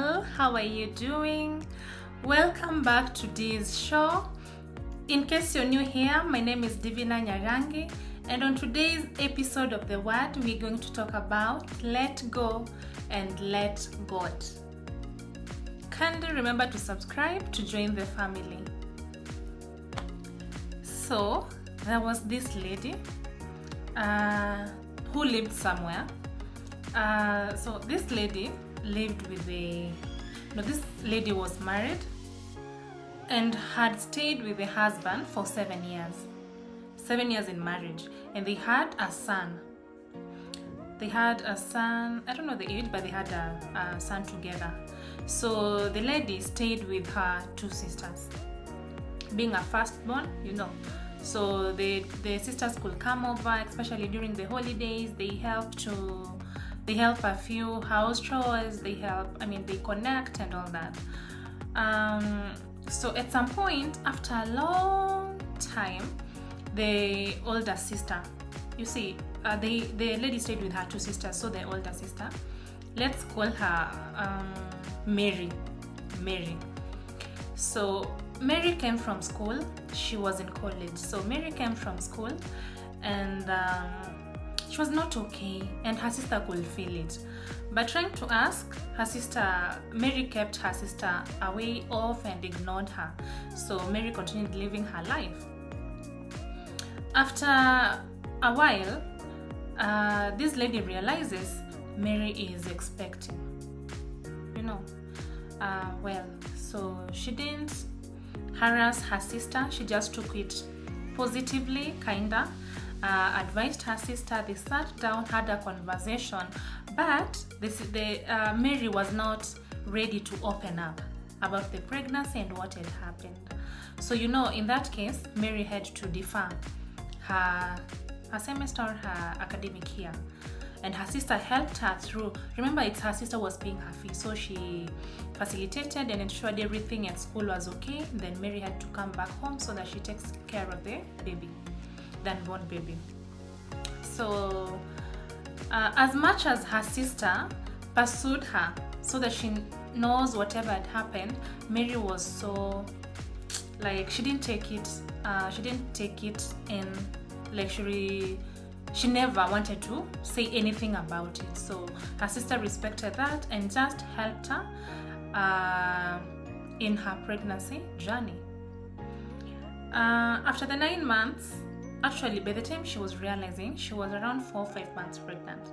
all, how are you doing? Welcome back to this show. In case you're new here, my name is Divina Nyarangi, and on today's episode of The Word, we're going to talk about let go and let God. Kindly remember to subscribe to join the family. So, there was this lady who lived somewhere. So this lady lived with this lady was married and had stayed with the husband for 7 years. 7 years in marriage, and they had a son. I don't know the age, but they had a son together. So the lady stayed with her two sisters. Being a firstborn, so the sisters could come over, especially during the holidays. They help a few house chores, they connect and all that. So at some point, after a long time, the older sister, the lady stayed with her two sisters, so the older sister, let's call her Mary. So Mary came from school. She was in college. So Mary came from school, and she was not okay, and her sister could feel it. But trying to ask her sister, Mary kept her sister away off and ignored her. So Mary continued living her life. After a while, this lady realizes Mary is expecting. So she didn't harass her sister. She just took it positively, kinda. Advised her sister. They sat down, had a conversation, but Mary was not ready to open up about the pregnancy and what had happened. So in that case, Mary had to defer her semester, her academic year, and her sister helped her through. Remember, it's her sister was paying her fee, so she facilitated and ensured everything at school was okay. Then Mary had to come back home so that she takes care of the baby, the unborn baby. So as much as her sister pursued her so that she knows whatever had happened, Mary was so she didn't take it in. She never wanted to say anything about it. So her sister respected that and just helped her in her pregnancy journey. After the 9 months, actually by the time she was realizing, she was around 4 or 5 months pregnant.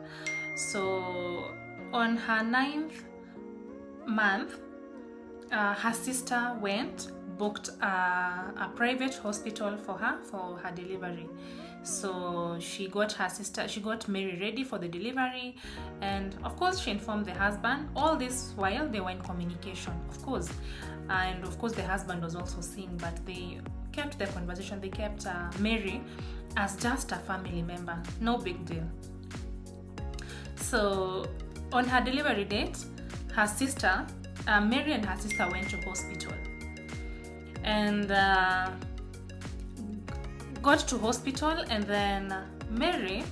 So on her 9th month, her sister booked a private hospital for her delivery. So she got Mary ready for the delivery, and of course she informed the husband. All this while they were in communication, of course, and of course the husband was also seeing, but they kept the conversation. They kept Mary as just a family member, no big deal. So on her delivery date, her sister, Mary and her sister went to hospital, and got to hospital, and then Mary's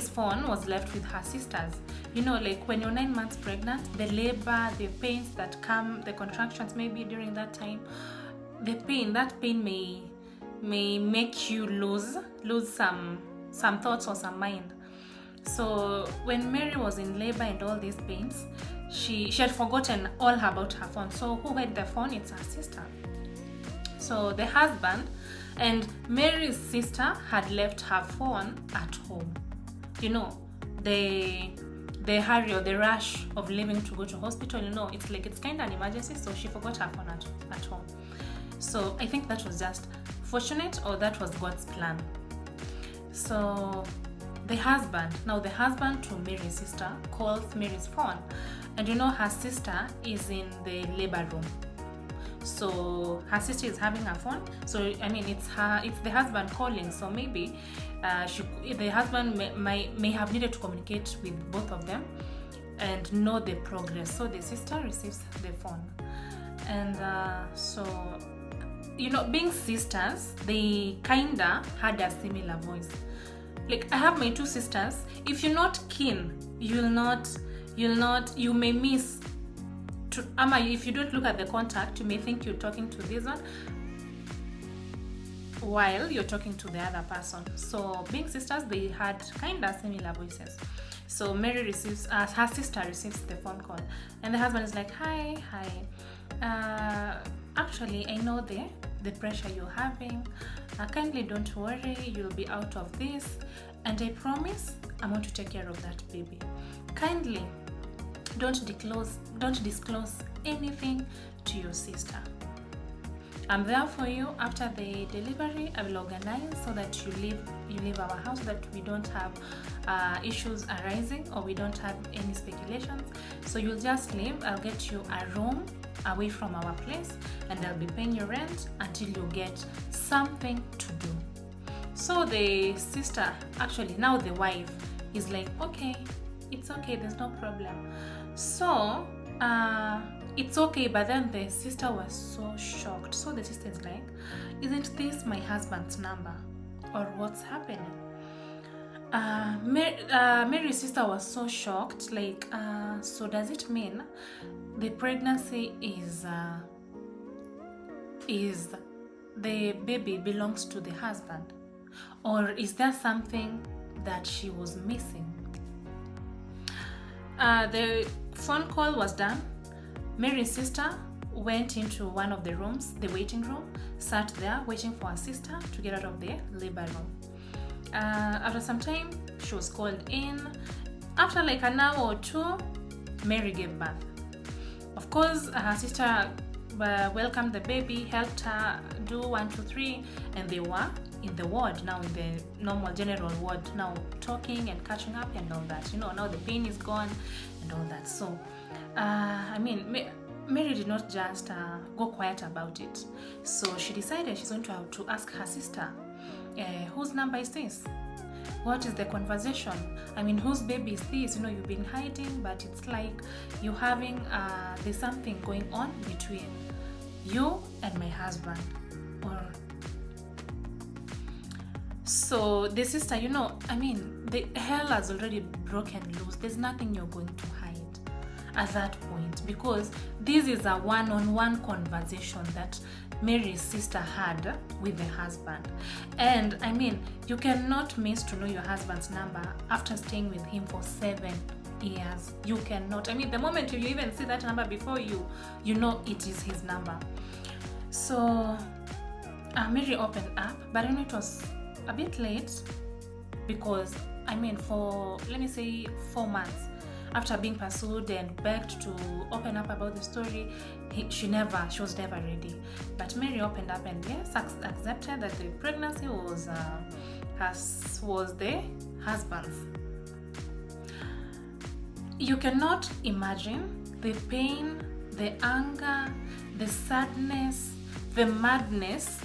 phone was left with her sisters. When you're 9 months pregnant, the labor, the pains that come, the contractions maybe during that time, that pain may make you lose some thoughts or some mind. So when Mary was in labor and all these pains, she had forgotten all about her phone. So who had the phone? It's her sister. So the husband and Mary's sister had left her phone at home. The hurry or the rush of leaving to go to hospital, it's kind of an emergency, so she forgot her phone at home. So I think that was just fortunate, or that was God's plan. So the husband to Mary's sister calls Mary's phone, and her sister is in the labor room. So her sister is having her phone. So it's the husband calling. So maybe the husband may have needed to communicate with both of them and know the progress. So the sister receives the phone, and being sisters, they kinda had a similar voice. I have my two sisters. If you're not keen, you may miss if you don't look at the contact, you may think you're talking to this one while you're talking to the other person. So being sisters, they had kind of similar voices. So Mary receives, her sister receives the phone call, and the husband is like, hi, actually I know the pressure you're having. Kindly don't worry, you'll be out of this, and I promise I'm going to take care of that baby. Kindly don't disclose anything to your sister. I'm there for you after the delivery. I will organize so that you leave our house, so that we don't have issues arising, or we don't have any speculations. So you'll just leave. I'll get you a room away from our place, and I'll be paying your rent until you get something to do. So the sister, actually now the wife, is like, okay, it's okay, there's no problem. So it's okay, but then the sister was so shocked. So the sister is like, isn't this my husband's number, or what's happening? Mary's sister was so shocked, like, so does it mean the pregnancy is the baby belongs to the husband, or is there something that she was missing? The phone call was done. Mary's sister went into one of the rooms, the waiting room, sat there waiting for her sister to get out of the labor room. After some time, she was called in. After like an hour or two, Mary gave birth. Of course, her sister welcomed the baby, helped her do 1, 2, 3, and they were in the ward now, in the normal general ward, now talking and catching up and all that. Now the pain is gone and all that. So Mary did not just go quiet about it. So she decided she's going to have to ask her sister, whose number is this? What is the conversation? Whose baby is this? You've been hiding, but it's like you're having, there's something going on between you and my husband. So the sister, the hell has already broken loose. There's nothing you're going to hide at that point, because this is a one-on-one conversation that Mary's sister had with the husband. And you cannot miss to know your husband's number after staying with him for 7 years. You cannot. The moment you even see that number before you know it is his number. So Mary opened up, but it was a bit late, because for, let me say, 4 months after being pursued and begged to open up about the story, she was never ready. But Mary opened up and yes, accepted that the pregnancy was the husband's. You cannot imagine the pain, the anger, the sadness, the madness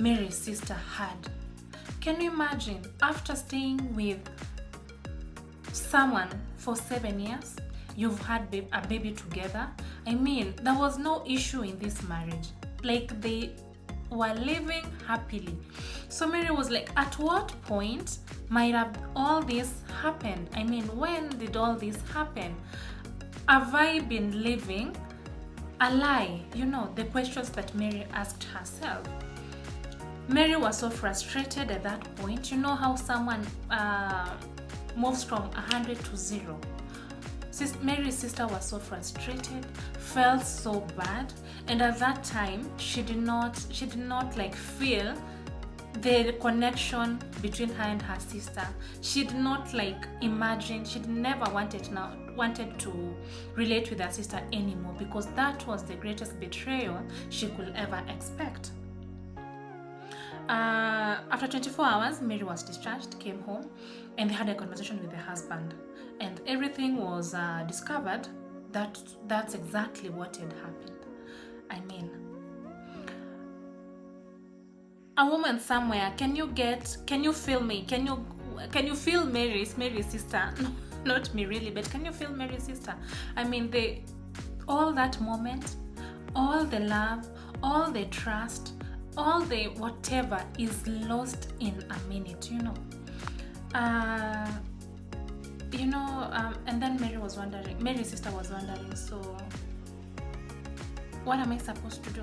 Mary's sister had. Can you imagine, after staying with someone for 7 years, you've had a baby together? There was no issue in this marriage. Like, they were living happily. So Mary was like, at what point might have all this happened? When did all this happen? Have I been living a lie? The questions that Mary asked herself. Mary was so frustrated at that point. How someone moves from 100 to 0. Mary's sister was so frustrated, felt so bad, and at that time she did not feel the connection between her and her sister. She did not imagine. She never wanted to relate with her sister anymore, because that was the greatest betrayal she could ever expect. After 24 hours, Mary was discharged, came home, and they had a conversation with the husband, and everything was discovered that that's exactly what had happened. A woman somewhere, can you feel me? Can you feel Mary's sister? No, not me really, but can you feel Mary's sister? All that moment, all the love, all the trust, all the whatever is lost in a minute, and then Mary's sister was wondering, so what am I supposed to do?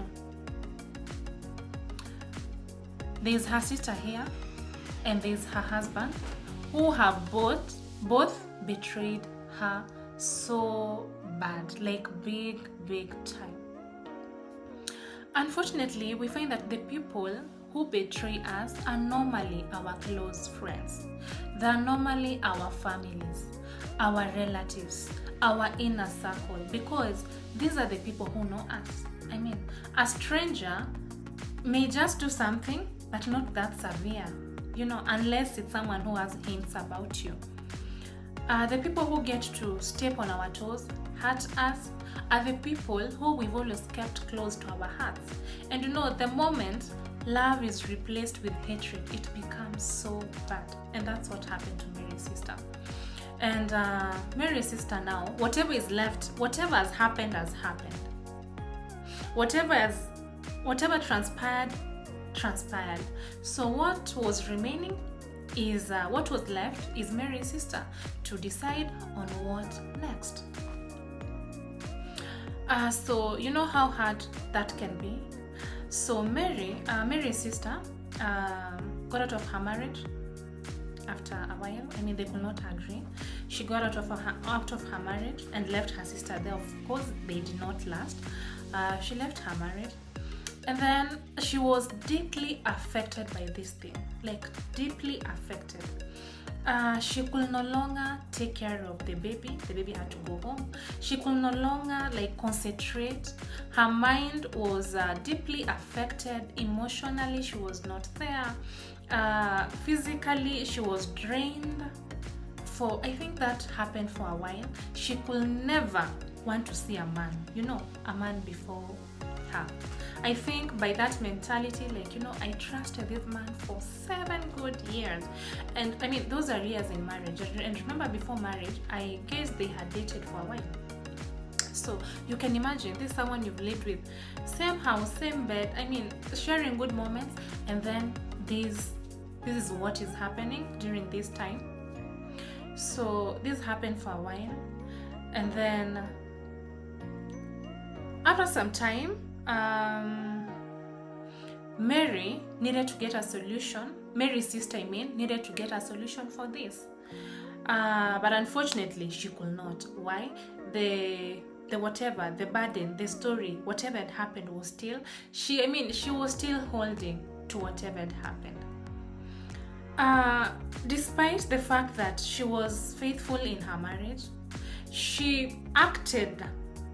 There's her sister here, and there's her husband, who have both betrayed her so bad, like big time. Unfortunately, we find that the people who betray us are normally our close friends. They are normally our families, our relatives, our inner circle, because these are the people who know us. I mean, a stranger may just do something, but not that severe, unless it's someone who has hints about you. The people who get to step on our toes, hurt us, are the people who we've always kept close to our hearts. And the moment love is replaced with hatred, it becomes so bad. And that's what happened to Mary's sister. And Mary's sister now, whatever is left, whatever has happened has happened. Whatever transpired. So what was remaining is, what was left is Mary's sister to decide on what next. So you know how hard that can be. So Mary's sister got out of her marriage after a while. I mean, they could not agree. She got out of her marriage and left her sister there. Of course, they did not last. She left her marriage, and then she was deeply affected by this thing, like deeply affected. She could no longer take care of the baby. The baby had to go home. She could no longer concentrate. Her mind was deeply affected. Emotionally, she was not there. Physically, she was drained. I think that happened for a while. She could never want to see a man, a man before her. I think by that mentality, I trusted this man for 7 good years. And I mean, those are years in marriage. And remember, before marriage, I guess they had dated for a while. So you can imagine, this is someone you've lived with, same house, same bed, I mean, sharing good moments. And then this is what is happening during this time. So this happened for a while. And then after some time, Mary needed to get a solution. Mary's sister, needed to get a solution for this. But unfortunately, she could not. Why? The whatever, the burden, the story, whatever had happened was still, she was still holding to whatever had happened. Despite the fact that she was faithful in her marriage, she acted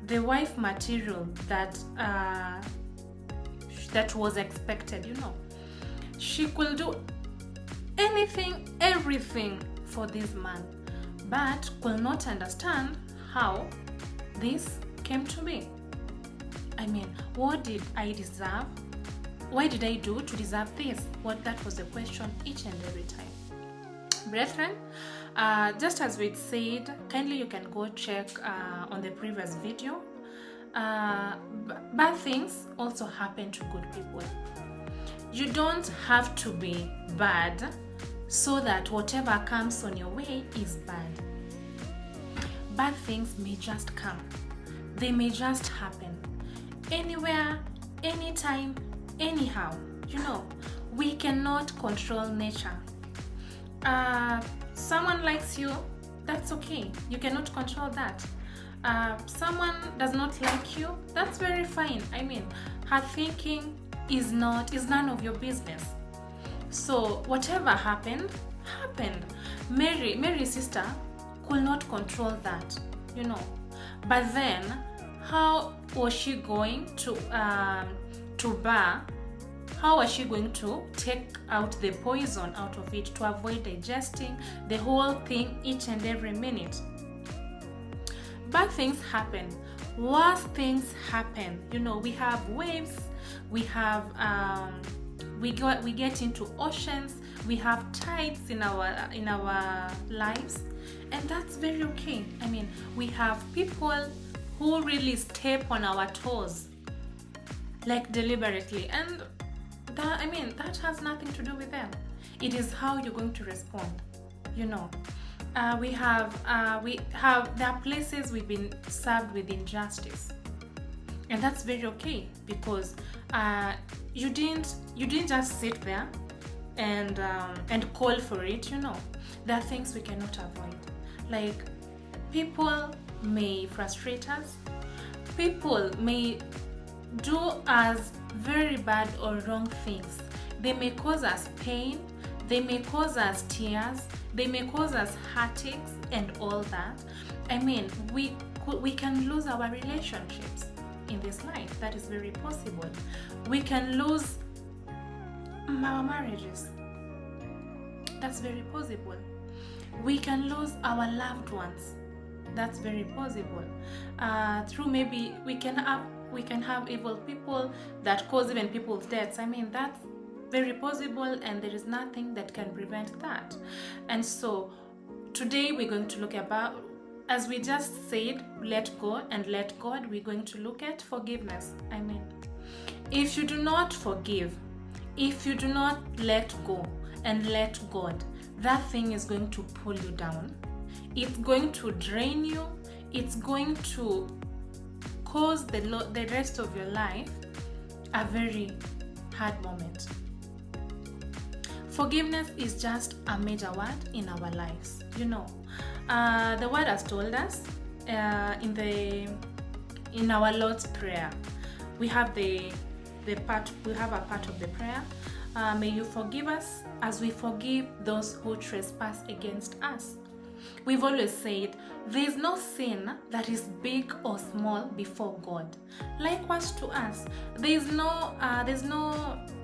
the wife material that was expected. She could do anything, everything for this man, but could not understand how this came to be. I mean, what did I deserve? Why did I do to deserve this? That was the question each and every time. Brethren, just as we said, kindly you can go check on the previous video. Bad things also happen to good people. You don't have to be bad so that whatever comes on your way is bad. Bad things may just come. They may just happen. Anywhere, anytime, anyhow. We cannot control nature. Someone likes you, that's okay. You cannot control that. Someone does not like you, that's very fine. I mean, her thinking is none of your business. So whatever happened. Mary's sister could not control that, But then, how was she going to bear? How was she going to take out the poison out of it to avoid digesting the whole thing each and every minute? Bad things happen. Worse things happen. We have waves. We have we get into oceans. We have tides in our lives, and that's very okay. I mean, we have people who really step on our toes, deliberately, and that has nothing to do with them. It is how you're going to respond. There are places we've been served with injustice, And that's very okay, because you didn't just sit there and call for it. There are things we cannot avoid. Like, people may frustrate us, people may do us very bad or wrong things. They may cause us pain, they may cause us tears, they may cause us heartaches and all that. I mean, we can lose our relationships in this life. That is very possible. We can lose our marriages. That's very possible. We can lose our loved ones. That's very possible. Through maybe we can have evil people that cause even people's deaths. I mean, that's very possible, and there is nothing that can prevent that. And so today we're going to look about, as we just said, let go and let God. We're going to look at forgiveness. I mean, if you do not forgive, if you do not let go and let God, that thing is going to pull you down. It's going to drain you. It's going to cause the rest of your life a very hard moment. Forgiveness is just a major word in our lives. The word has told us in our Lord's Prayer. We have a part of the prayer. May you forgive us as we forgive those who trespass against us. We've always said there is no sin that is big or small before God. Likewise to us, there's no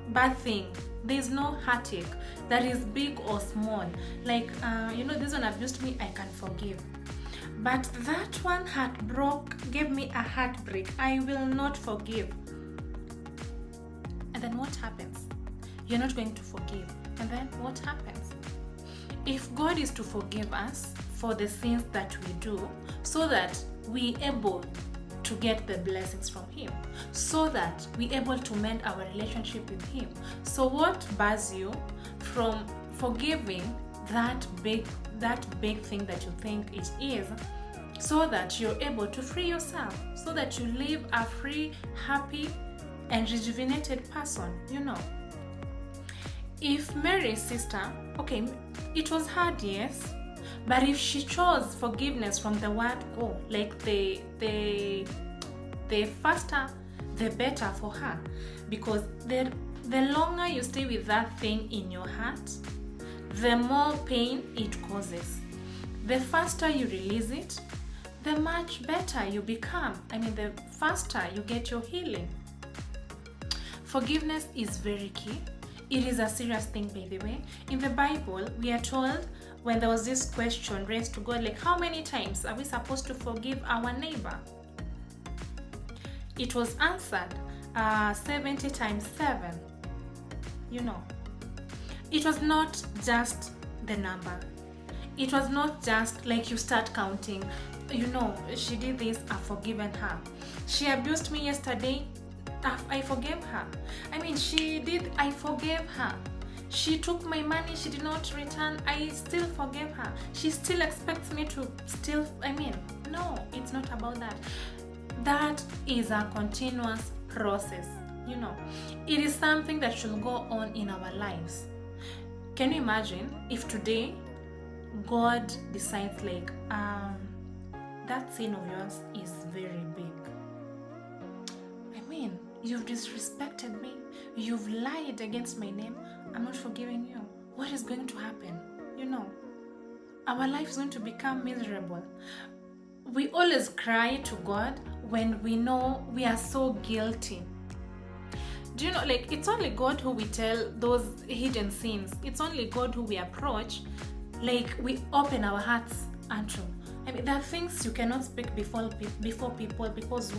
bad thing, there's no heartache that is big or small. Like, this one abused me, I can forgive. But that one gave me a heartbreak, I will not forgive. And then what happens? You're not going to forgive. And then what happens? If God is to forgive us for the sins that we do, so that we're able to get the blessings from Him, so that we're able to mend our relationship with Him. So what bars you from forgiving that big thing that you think it is, so that you're able to free yourself, so that you live a free, happy, and rejuvenated person? If Mary's sister, okay, it was hard, yes, but if she chose forgiveness from the word go, like the faster, the better for her, because the longer you stay with that thing in your heart, the more pain it causes. The faster you release it, the much better you become. I mean, the faster you get your healing. Forgiveness is very key. It is a serious thing, by the way. In the Bible, we are told, when there was this question raised to God, like, how many times are we supposed to forgive our neighbor? It was answered 70 times 7. It was not just the number. It was not just like you start counting, she did this, I've forgiven her. She abused me yesterday, I forgave her. I mean, I forgave her. She took my money, she did not return, I still forgave her. She still expects me to no, it's not about that. That is a continuous process, It is something that should go on in our lives. Can you imagine if today God decides, like, that sin of yours is very big. You've disrespected me. You've lied against my name. I'm not forgiving you. What is going to happen? Our life is going to become miserable. We always cry to God when we know we are so guilty. Do you know, like, it's only God who we tell those hidden sins. It's only God who we approach, like, we open our hearts unto. There are things you cannot speak before people, because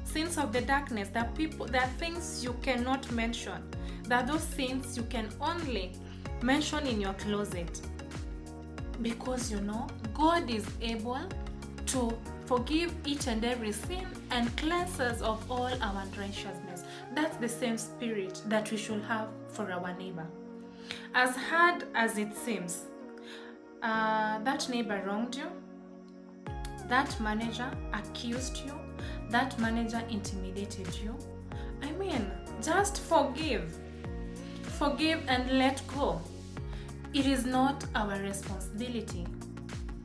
sins of the darkness, there are things you cannot mention. There are those sins you can only mention in your closet, because God is able to forgive each and every sin and cleanse us of all our unrighteousness. That's the same spirit that we should have for our neighbor. As hard as it seems, that neighbor wronged you, that manager accused you, that manager intimidated you, I mean, just forgive. Forgive and let go. It is not our responsibility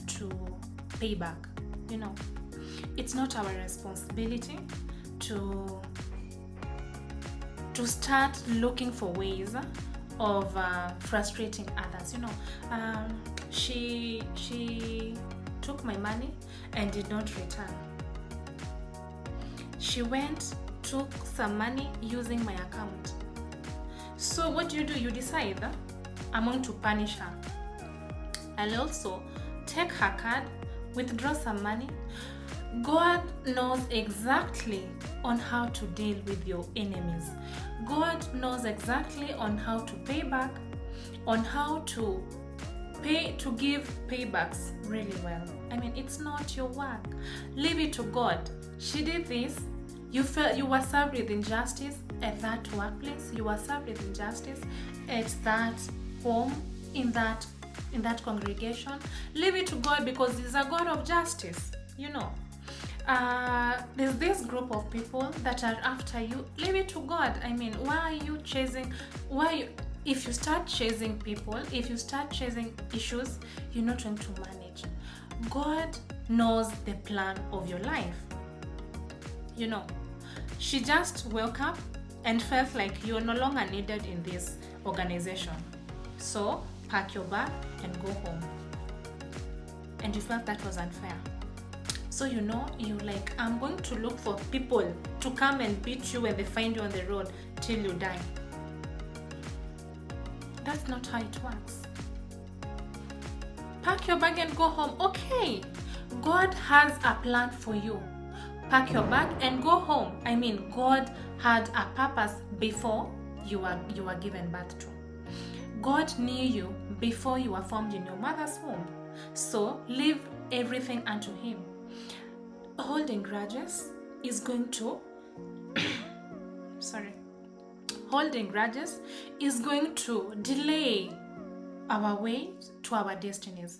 to pay back, you know. It's not our responsibility to start looking for ways of frustrating others, you know. She took my money and did not return. She took some money using my account. So what do? You decide, I'm going to punish her. I'll also take her card, withdraw some money. God knows exactly on how to deal with your enemies. God knows exactly on how to pay back, on how to give paybacks really well. I mean, it's not your work. Leave it to God. She did this. You felt you were served with injustice at that workplace. You were served with injustice at that home, in that congregation. Leave it to God, because He's a God of justice. You know, there's this group of people that are after you. Leave it to God. I mean, why are you chasing? If you start chasing people, if you start chasing issues, you're not going to manage. God knows the plan of your life. You know, she just woke up and felt like you're no longer needed in this organization. So pack your bag and go home. And you felt that was unfair. So you know, you're like, I'm going to look for people to come and beat you when they find you on the road till you die. That's not how it works. Pack your bag and go home. Okay, God has a plan for you. Pack your bag and go home. I mean, God had a purpose before you were given birth to. God knew you before you were formed in your mother's womb. So leave everything unto Him. Holding grudges is going to holding grudges is going to delay our way to our destinies.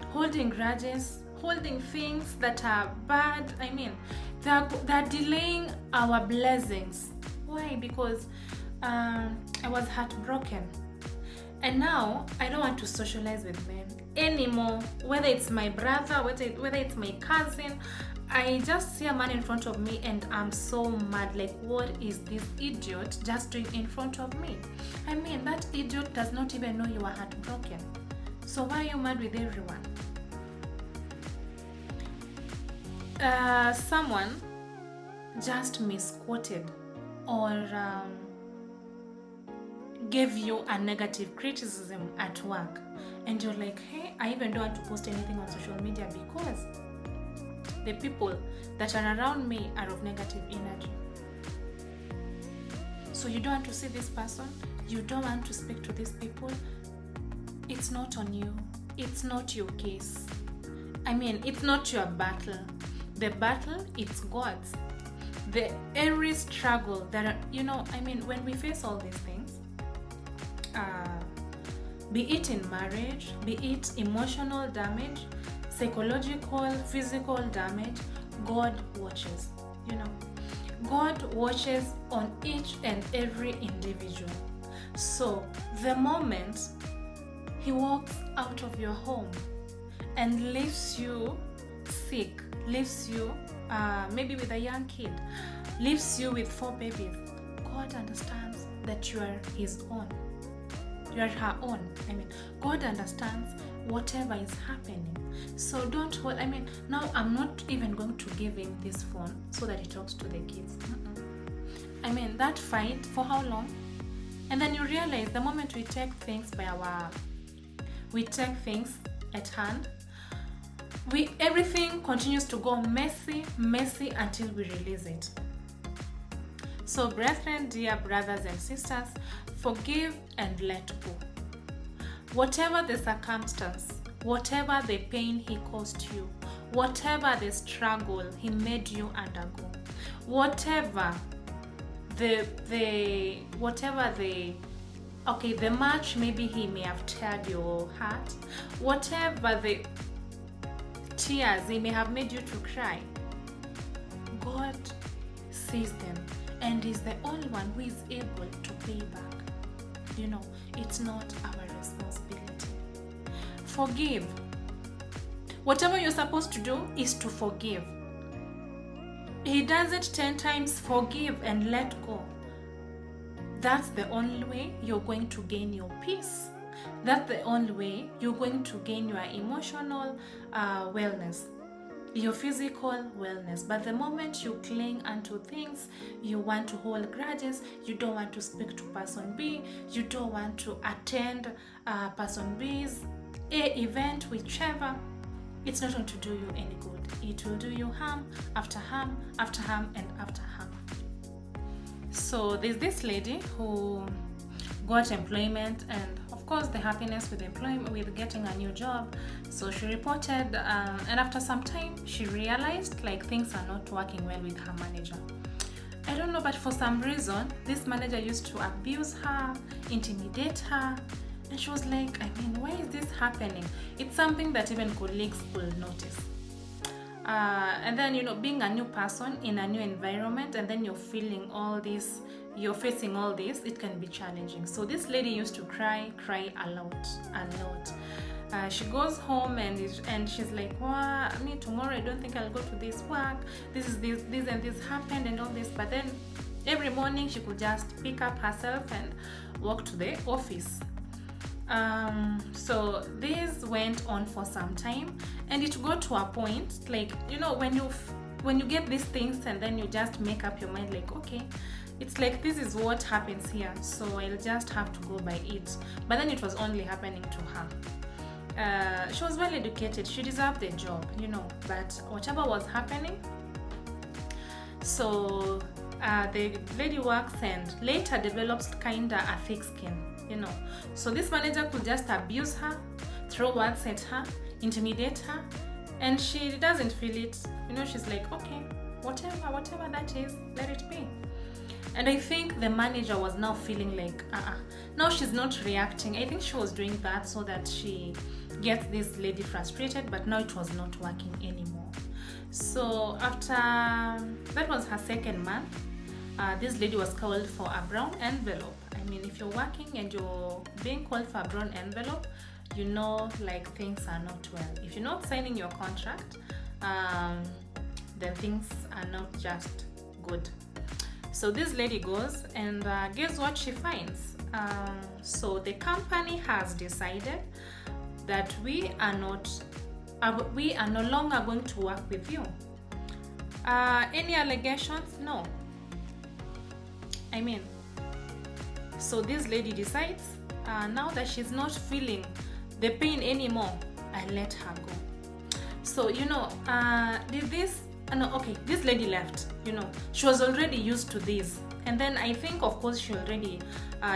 Holding grudges, holding things that are bad, I mean, they're delaying our blessings. Why? Because I was heartbroken, and now I don't want to socialize with men anymore. Whether it's my brother, whether it's my cousin, I just see a man in front of me and I'm so mad. Like, what is this idiot just doing in front of me? I mean, that idiot does not even know you are heartbroken. So why are you mad with everyone? Someone just misquoted or gave you a negative criticism at work, and you're like, hey, I even don't want to post anything on social media because the people that are around me are of negative energy. So you don't want to see this person, you don't want to speak to these people. It's not on you. It's not your case. I mean, it's not your battle. The battle, it's God's. Every struggle that, I mean, when we face all these things, be it in marriage, be it emotional damage, psychological, physical damage, God watches. God watches on each and every individual. So the moment He walks out of your home and leaves you sick, leaves you maybe with a young kid, leaves you with 4 babies, God understands that you are His own. You are her own. I mean, God understands whatever is happening. So don't hold. I mean, now I'm not even going to give him this phone so that he talks to the kids. I mean, that fight for how long? And then you realize the moment we take things at hand, everything continues to go messy until we release it. So brethren, dear brothers and sisters, forgive and let go. Whatever the circumstance, whatever the pain He caused you, whatever the struggle He made you undergo, whatever the match maybe He may have teared your heart, whatever tears, they may have made you to cry. God sees them and is the only one who is able to pay back. It's not our responsibility. Forgive. Whatever you're supposed to do is to forgive. He does it 10 times, forgive and let go. That's the only way you're going to gain your peace. That's the only way you're going to gain your emotional wellness, your physical wellness. But the moment you cling onto things, you want to hold grudges, you don't want to speak to person B, you don't want to attend person B's event, whichever, it's not going to do you any good. It will do you harm after harm after harm and after harm. So there's this lady who got employment, and of course the happiness with employment, with getting a new job. So she reported, and after some time she realized like things are not working well with her manager. I don't know, but for some reason this manager used to abuse her, intimidate her, and she was like, why is this happening? It's something that even colleagues will notice. And then, being a new person in a new environment, and then you're feeling all this, you're facing all this, it can be challenging. So this lady used to cry a lot. She goes home and she's like, tomorrow I don't think I'll go to this work. This and this happened and all this. But then every morning she could just pick up herself and walk to the office. So this went on for some time, and it got to a point, like, when you get these things and then you just make up your mind, like, okay, it's like this is what happens here, so I'll just have to go by it. But then it was only happening to her. She was well educated, she deserved the job, but whatever was happening. So the lady works and later develops kinda a thick skin. So this manager could just abuse her, throw words at her, intimidate her, and she doesn't feel it. She's like, okay, whatever that is, let it be. And I think the manager was now feeling like, now she's not reacting. I think she was doing that so that she gets this lady frustrated, but now it was not working anymore. So after that was her second month, this lady was called for a brown envelope. If you're working and you're being called for a brown envelope, like things are not well. If you're not signing your contract, then things are not just good. So this lady goes, and guess what she finds? So the company has decided that we are no longer going to work with you. Any allegations? No. So this lady decides, now that she's not feeling the pain anymore, I let her go. So, this lady left, she was already used to this. And then I think, of course, she already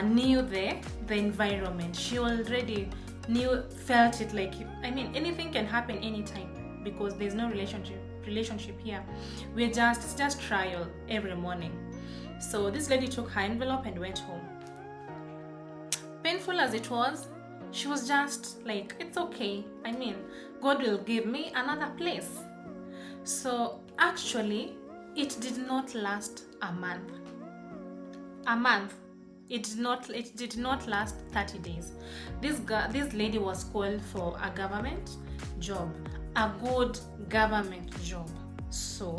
knew the environment. She already felt it like, anything can happen anytime, because there's no relationship here. It's just trial every morning. So this lady took her envelope and went home. Painful as it was, she was just like, it's okay. God will give me another place. So actually, it did not last a month. It did not last 30 days. This lady was called for a government job, a good government job. So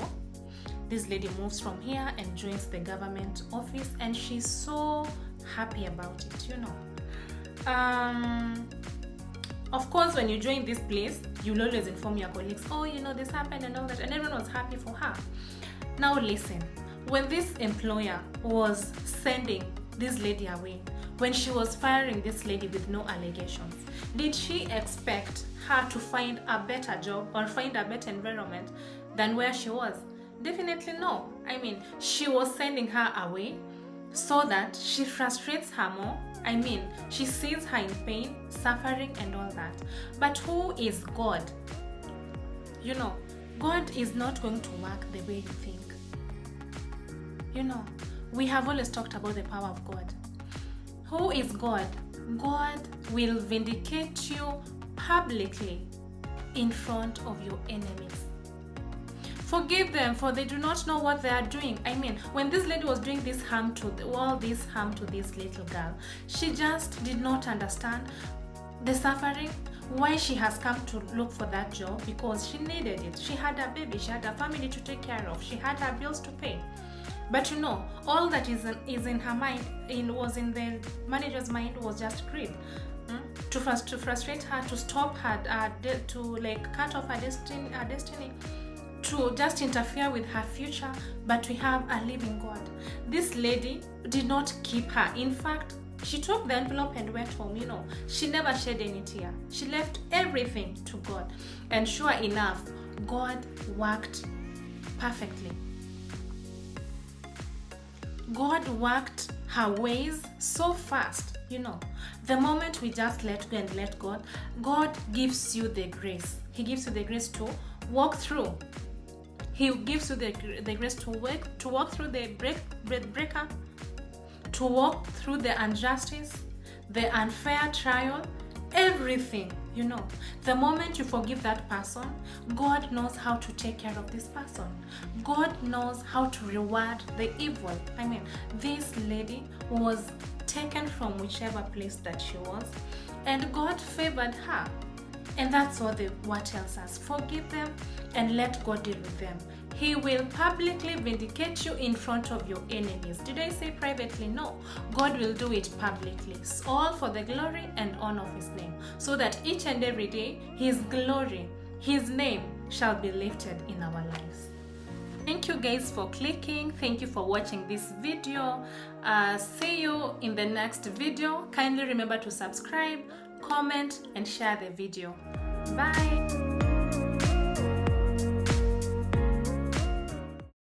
this lady moves from here and joins the government office, and she's so happy about it, Of course, when you join this place, you'll always inform your colleagues, this happened and all that, and everyone was happy for her. Now listen, when this employer was sending this lady away, when she was firing this lady with no allegations, did she expect her to find a better job or find a better environment than where she was? Definitely no. She was sending her away so that she frustrates her more. She sees her in pain, suffering, and all that. But who is God? God is not going to work the way you think. We have always talked about the power of God. Who is God? God will vindicate you publicly. in front of your enemies. Forgive them, for they do not know what they are doing. I mean, when this lady was doing this harm to this little girl, she just did not understand the suffering, why she has come to look for that job, because she needed it. She had a baby, she had a family to take care of, she had her bills to pay. But all that is in her mind, was in the manager's mind, was just greed. To frustrate her, to stop her, to like cut off her destiny, to just interfere with her future. But we have a living God. This lady did not keep her. In fact, she took the envelope and went home. She never shed any tear. She left everything to God. And sure enough, God worked perfectly. God worked her ways so fast. The moment we just let go and let God, God gives you the grace. He gives you the grace to walk through. He gives you the grace to walk through the breakup, to walk through the injustice, the unfair trial, everything. The moment you forgive that person, God knows how to take care of this person. God knows how to reward the evil. I mean, this lady was taken from whichever place that she was, and God favored her. And that's what the word tells us. Forgive them and let God deal with them. He will publicly vindicate you in front of your enemies. Did I say privately? No. God will do it publicly. It's all for the glory and honor of His name, so that each and every day His glory, His name shall be lifted in our lives. Thank you guys for clicking. Thank you for watching this video. See you in the next video. Kindly remember to subscribe, comment, and share the video. Bye.